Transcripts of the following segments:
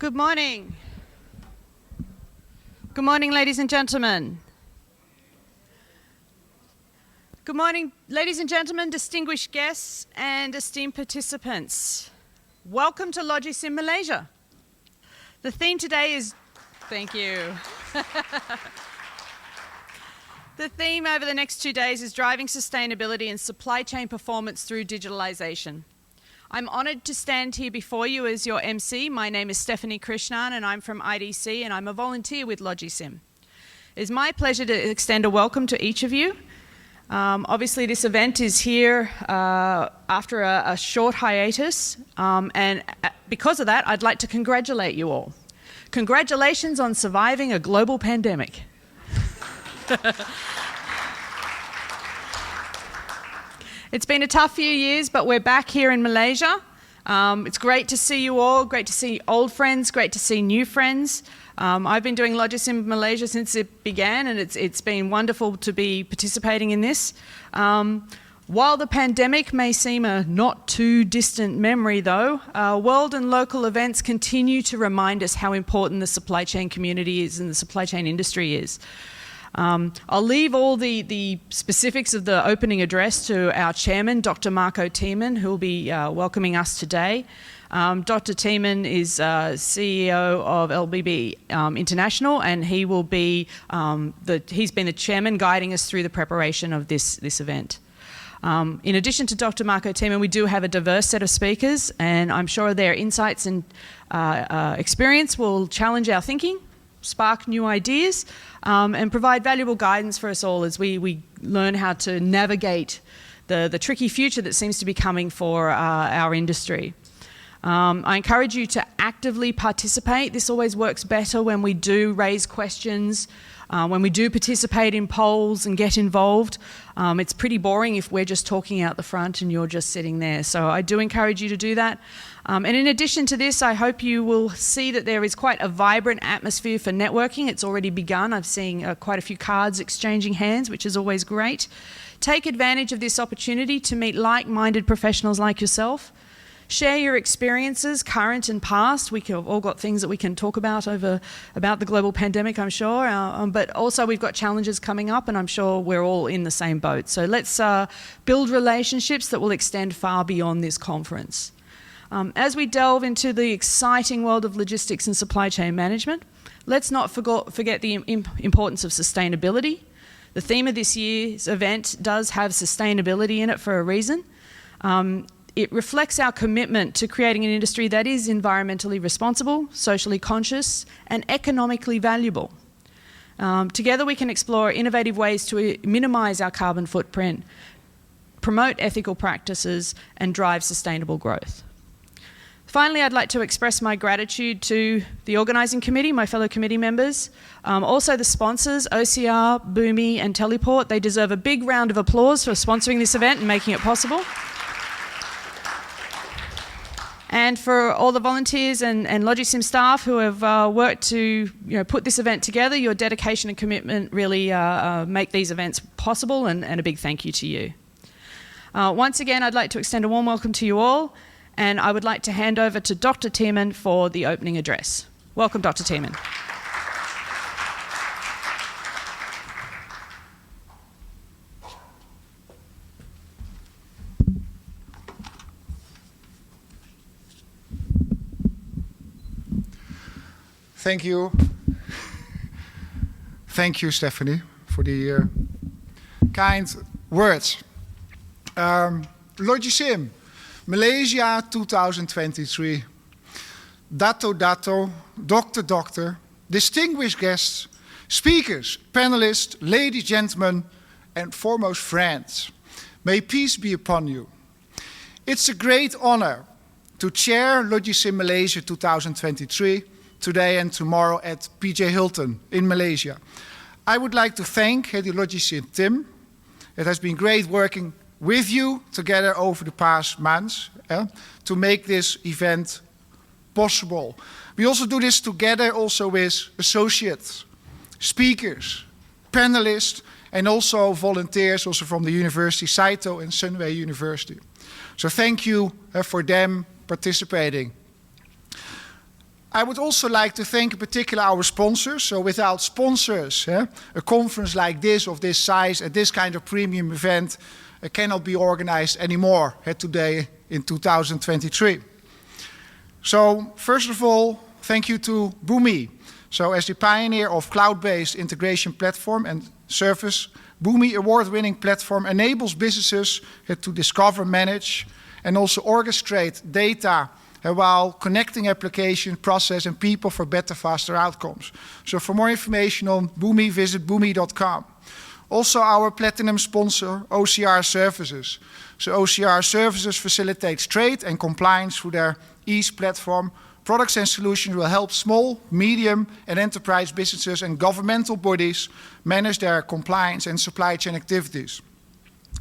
Good morning. Good morning, ladies and gentlemen. Good morning, ladies and gentlemen, distinguished guests and esteemed participants. Welcome to LogiSYM Malaysia. The theme today is, thank you. The theme over the next 2 days is driving sustainability and supply chain performance through digitalization. I'm honoured to stand here before you as your MC. My name is Stephanie Krishnan and I'm from IDC and I'm a volunteer with LogiSYM. It is my pleasure to extend a welcome to each of you. Obviously this event is here after a short hiatus and because of that I'd like to congratulate you all. Congratulations on surviving a global pandemic. It's been a tough few years, but we're back here in Malaysia. It's great to see you all, great to see old friends, great to see new friends. I've been doing LogiSYM Malaysia since it began, and it's been wonderful to be participating in this. While the pandemic may seem a not too distant memory though, world and local events continue to remind us how important the supply chain community is and the supply chain industry is. I'll leave all the specifics of the opening address to our chairman, Dr. Marco Tieman, who will be welcoming us today. Dr. Tieman is CEO of LBB International, and he will be he's been the chairman guiding us through the preparation of this event. In addition to Dr. Marco Tieman, we do have a diverse set of speakers, and I'm sure their insights and experience will challenge our thinking, spark new ideas, and provide valuable guidance for us all as we learn how to navigate the tricky future that seems to be coming for our industry. I encourage you to actively participate. This always works better when we do raise questions, when we do participate in polls and get involved. It's pretty boring if we're just talking out the front and you're just sitting there. So I do encourage you to do that. And in addition to this, I hope you will see that there is quite a vibrant atmosphere for networking. It's already begun. I've seen quite a few cards exchanging hands, which is always great. Take advantage of this opportunity to meet like-minded professionals like yourself. Share your experiences, current and past. We've all got things that we can talk about about the global pandemic, I'm sure. But also we've got challenges coming up, and I'm sure we're all in the same boat. So let's build relationships that will extend far beyond this conference. As we delve into the exciting world of logistics and supply chain management, let's not forget the importance of sustainability. The theme of this year's event does have sustainability in it for a reason. It reflects our commitment to creating an industry that is environmentally responsible, socially conscious, and economically valuable. Together we can explore innovative ways to minimise our carbon footprint, promote ethical practices, and drive sustainable growth. Finally, I'd like to express my gratitude to the organising committee, my fellow committee members, also the sponsors, OCR, Boomi and Teleport. They deserve a big round of applause for sponsoring this event and making it possible. And for all the volunteers and LogiSYM staff who have worked to put this event together, your dedication and commitment really make these events possible, and a big thank you to you. Once again, I'd like to extend a warm welcome to you all, and I would like to hand over to Dr. Tieman for the opening address. Welcome, Dr. Tieman. Thank you. Thank you, Stephanie, for the kind words. LogiSYM Malaysia 2023. Dato, Doctor, distinguished guests, speakers, panelists, ladies, gentlemen, and foremost friends. May peace be upon you. It's a great honor to chair LogiSYM Malaysia 2023 today and tomorrow at PJ Hilton in Malaysia. I would like to thank the LogiSYM team. It has been great working with you together over the past months to make this event possible. We also do this together also with associates, speakers, panelists, and also volunteers also from the university, Saito and Sunway University. So thank you for them participating. I would also like to thank in particular our sponsors. So without sponsors, a conference like this, of this size, at this kind of premium event, cannot be organized anymore today in 2023. So first of all, thank you to Boomi. So as the pioneer of cloud-based integration platform and service, Boomi award-winning platform enables businesses to discover, manage, and also orchestrate data while connecting application, process, and people for better, faster outcomes. So for more information on Boomi, visit boomi.com. Also our platinum sponsor, OCR Services. So OCR Services facilitates trade and compliance through their EASE platform. Products and solutions will help small, medium, and enterprise businesses and governmental bodies manage their compliance and supply chain activities.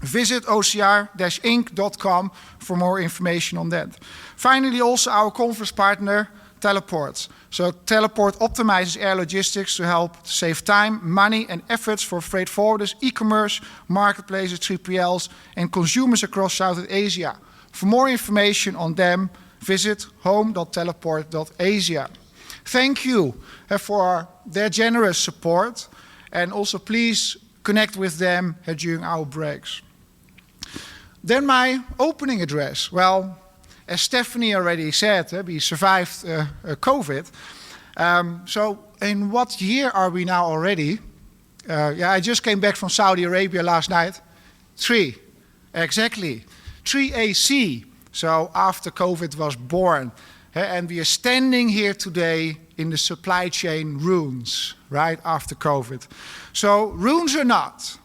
Visit ocr-inc.com for more information on that. Finally, also our conference partner, Teleport. So Teleport optimizes air logistics to help save time, money, and efforts for freight forwarders, e-commerce, marketplaces, 3PLs, and consumers across Southeast Asia. For more information on them, visit home.teleport.asia. Thank you for their generous support, and also please connect with them during our breaks. Then my opening address. Well, as Stephanie already said, we survived COVID. So in what year are we now already? I just came back from Saudi Arabia last night. 3, exactly. 3 AC. So after COVID was born. And we are standing here today in the supply chain ruins, right, after COVID. So ruins or not,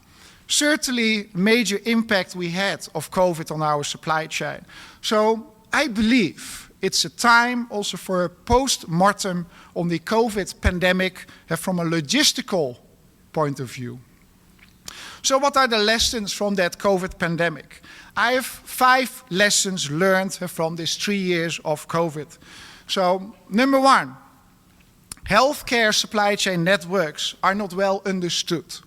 certainly major impact we had of COVID on our supply chain. So I believe it's a time also for a post-mortem on the COVID pandemic from a logistical point of view. So what are the lessons from that COVID pandemic? I have 5 lessons learned from these 3 years of COVID. So number 1, healthcare supply chain networks are not well understood.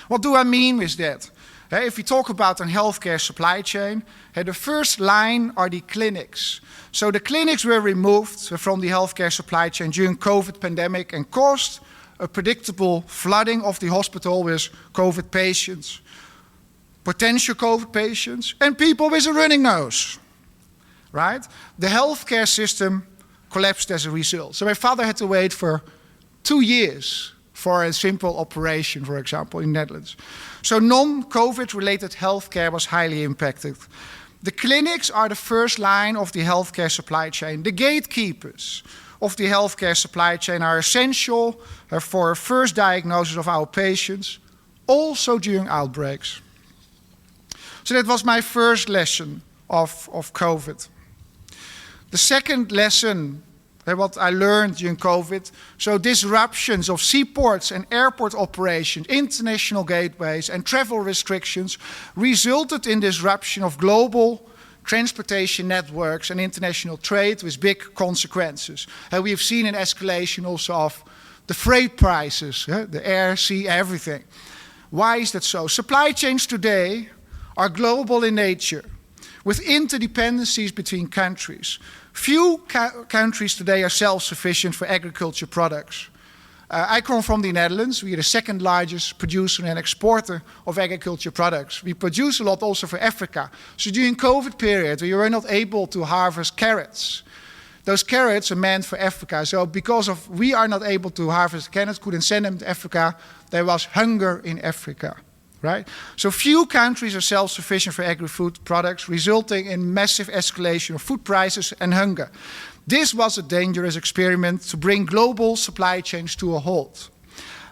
What do I mean with that? If we talk about a healthcare supply chain, the first line are the clinics. So the clinics were removed from the healthcare supply chain during COVID pandemic and caused a predictable flooding of the hospital with COVID patients, potential COVID patients, and people with a running nose, right? The healthcare system collapsed as a result. So my father had to wait for 2 years for a simple operation, for example, in the Netherlands. So non-COVID related healthcare was highly impacted. The clinics are the first line of the healthcare supply chain. The gatekeepers of the healthcare supply chain are essential for first diagnosis of our patients, also during outbreaks. So that was my first lesson of COVID. The second lesson, what I learned during COVID, so disruptions of seaports and airport operations, international gateways, and travel restrictions resulted in disruption of global transportation networks and international trade with big consequences. We have seen an escalation also of the freight prices, the air, sea, everything. Why is that so? Supply chains today are global in nature, with interdependencies between countries. Few countries today are self-sufficient for agriculture products. I come from the Netherlands. We are the second largest producer and exporter of agriculture products. We produce a lot also for Africa. So during COVID period, we were not able to harvest carrots. Those carrots are meant for Africa. So because of we are not able to harvest carrots, couldn't send them to Africa, there was hunger in Africa. Right? So few countries are self-sufficient for agri-food products, resulting in massive escalation of food prices and hunger. This was a dangerous experiment to bring global supply chains to a halt.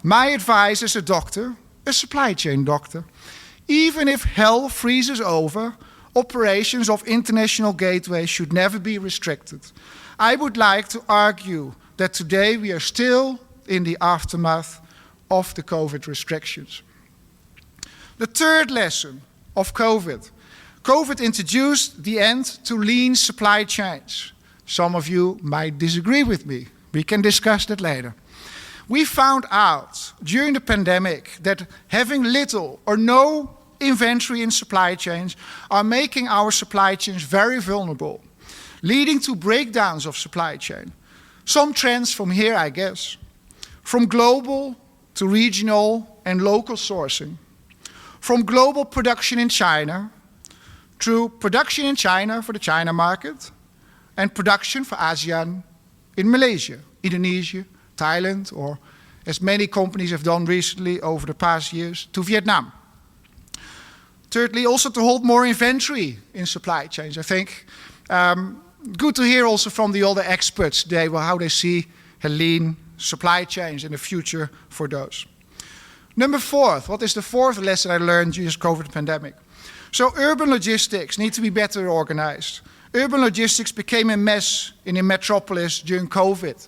My advice as a doctor, a supply chain doctor, even if hell freezes over, operations of international gateways should never be restricted. I would like to argue that today we are still in the aftermath of the COVID restrictions. The third lesson of COVID. COVID introduced the end to lean supply chains. Some of you might disagree with me. We can discuss that later. We found out during the pandemic that having little or no inventory in supply chains are making our supply chains very vulnerable, leading to breakdowns of supply chain. Some trends from here, I guess. From global to regional and local sourcing. From global production in China to production in China for the China market and production for ASEAN in Malaysia, Indonesia, Thailand, or as many companies have done recently over the past years, to Vietnam. Thirdly, also to hold more inventory in supply chains. I think good to hear also from the other experts today how they see a lean supply chains and the future for those. Number 4, what is the 4th lesson I learned during this COVID pandemic? So urban logistics need to be better organized. Urban logistics became a mess in a metropolis during COVID.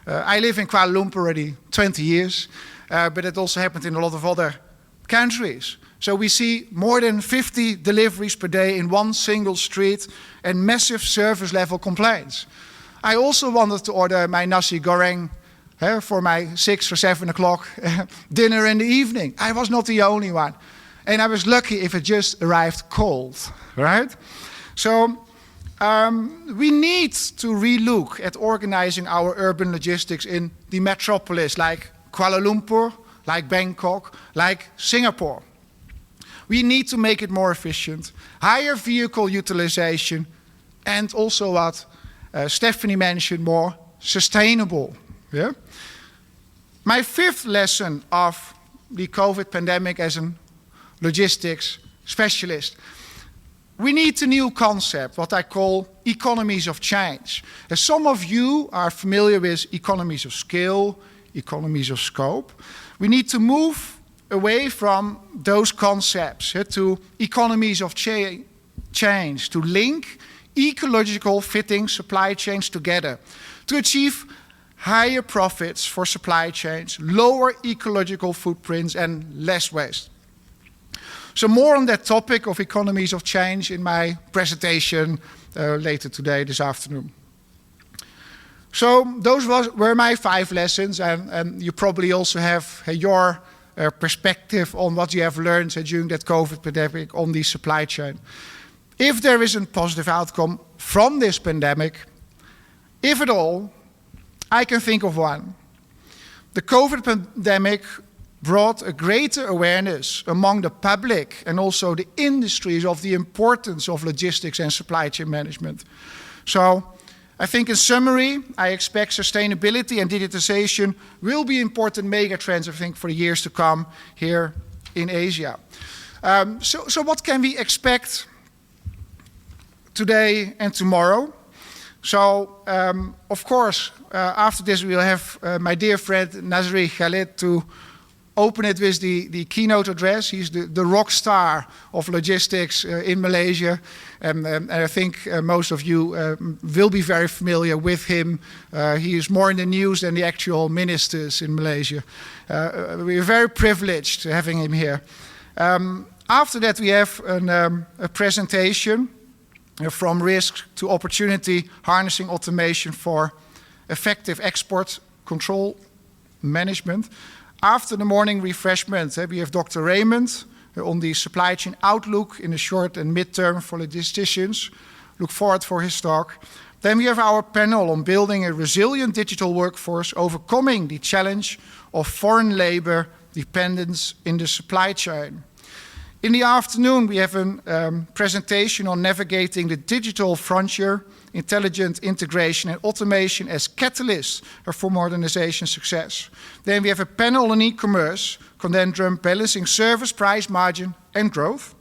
I live in Kuala Lumpur already 20 years, but it also happened in a lot of other countries. So we see more than 50 deliveries per day in one single street and massive service level complaints. I also wanted to order my nasi goreng for my 6 or 7 o'clock dinner in the evening. I was not the only one. And I was lucky if it just arrived cold, right? So we need to relook at organizing our urban logistics in the metropolis like Kuala Lumpur, like Bangkok, like Singapore. We need to make it more efficient, higher vehicle utilization, and also what Stephanie mentioned, more sustainable. Yeah? My 5th lesson of the COVID pandemic as a logistics specialist. We need a new concept, what I call economies of change. As some of you are familiar with economies of scale, economies of scope, we need to move away from those concepts to economies of change, to link ecological fitting supply chains together, to achieve higher profits for supply chains, lower ecological footprints, and less waste. So more on that topic of economies of change in my presentation later today, this afternoon. So those were my 5 lessons, and you probably also have your perspective on what you have learned during that COVID pandemic on the supply chain. If there is a positive outcome from this pandemic, if at all, I can think of one. The COVID pandemic brought a greater awareness among the public and also the industries of the importance of logistics and supply chain management. So I think in summary, I expect sustainability and digitization will be important mega trends, I think, for the years to come here in Asia. So what can we expect today and tomorrow? So, of course, after this we will have my dear friend Nazri Khalid to open it with the keynote address. He's the rock star of logistics in Malaysia. And I think most of you will be very familiar with him. He is more in the news than the actual ministers in Malaysia. We are very privileged having him here. After that we have a presentation from risk to opportunity, harnessing automation for effective export control management. After the morning refreshment, we have Dr. Raymond on the supply chain outlook in the short and mid-term for logisticians. Look forward for his talk. Then we have our panel on building a resilient digital workforce, overcoming the challenge of foreign labor dependence in the supply chain. In the afternoon, we have a presentation on navigating the digital frontier, intelligent integration and automation as catalysts for modernization success. Then we have a panel on e-commerce, conundrum balancing service, price, margin and growth.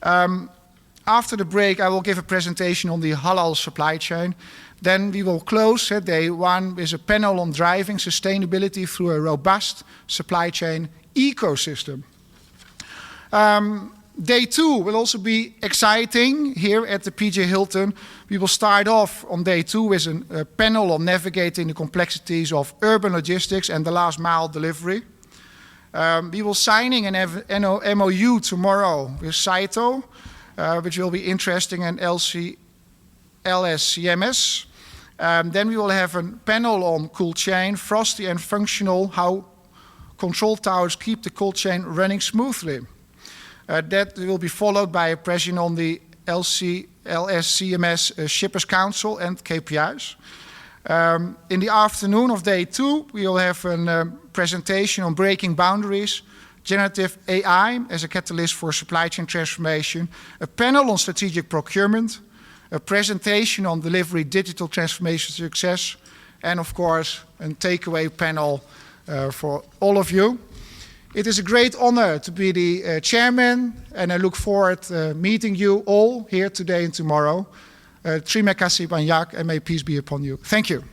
After the break, I will give a presentation on the halal supply chain. Then we will close day 1 with a panel on driving sustainability through a robust supply chain ecosystem. Day 2 will also be exciting here at the PJ Hilton. We will start off on day 2 with a panel on navigating the complexities of urban logistics and the last mile delivery. We will signing an MOU tomorrow with Saito, which will be interesting, and LSCMS. Then we will have a panel on cold chain, frosty and functional, how control towers keep the cold chain running smoothly. That will be followed by a presentation on the LSCMS Shippers Council and KPIs. In the afternoon of day 2, we will have a presentation on breaking boundaries, generative AI as a catalyst for supply chain transformation, a panel on strategic procurement, a presentation on delivery digital transformation success, and of course, a takeaway panel for all of you. It is a great honor to be the chairman, and I look forward to meeting you all here today and tomorrow. Terima kasih banyak, and may peace be upon you. Thank you.